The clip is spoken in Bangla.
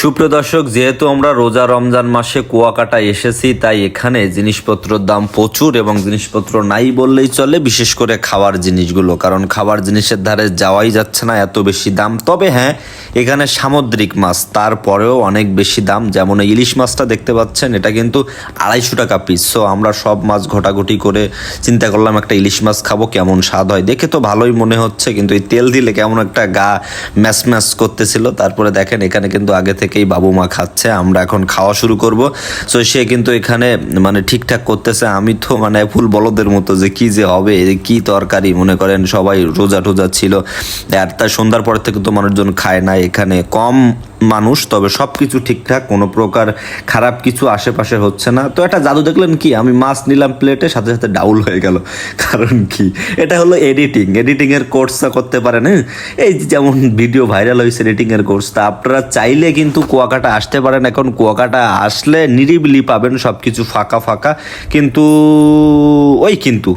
সুপ্রিয় দর্শক, যেহেতু আমরা রোজা রমজান মাসে কুয়াকাটা এসেছি, তাই এখানে জিনিসপত্রের দাম প্রচুর এবং জিনিসপত্র নাই বললেই চলে, বিশেষ করে খাবার জিনিসগুলো। কারণ খাবার জিনিসের ধারে যাওয়াই যাচ্ছে না, এত বেশি দাম। তবে হ্যাঁ, এখানে সামুদ্রিক মাছ তারপরেও অনেক বেশি দাম। যেমন এই ইলিশ মাছটা দেখতে পাচ্ছেন, এটা কিন্তু 250 টাকা পিস। সো আমরা সব মাছ ঘটাঘটি করে চিন্তা করলাম একটা ইলিশ মাছ খাবো, কেমন স্বাদ হয়। দেখে তো ভালোই মনে হচ্ছে, কিন্তু এই তেল দিলে কেমন একটা গা ম্যাচ ম্যাচ করতেছিল। তারপরে দেখেন এখানে কিন্তু আগে থেকেই বাবু মা খাচ্ছে, আমরা এখন খাওয়া শুরু করব। সো সে কিন্তু এখানে মানে ঠিকঠাক করতেছে। আমি তো মানে ফুল বলদের মতো যে কি যে হবে, কি তরকারি, মনে করেন সবাই রোজা টোজা ছিল। আর তার সন্ধ্যার পর থেকে তো মানুষজন খায় না, এখানে কম মানুষ, তবে সব কিছু ঠিকঠাক, কোনো প্রকার খারাপ কিছু আশেপাশে হচ্ছে না। তো একটা জাদু দেখলেন কি, আমি মাছ নিলাম প্লেটে, সাথে সাথে ডাউল হয়ে গেল। কারণ কি, এটা হলো এডিটিংয়ের কোর্সটা করতে পারেন। এই যেমন ভিডিও ভাইরাল হয়েছে এডিটিংয়ের কোর্স, তা আপনারা চাইলে কিন্তু কুয়াকাটা আসতে পারেন। এখন কুয়াকাটা আসলে নিরিবিলি পাবেন, সব কিছু ফাঁকা ফাঁকা, কিন্তু ওই কিন্তু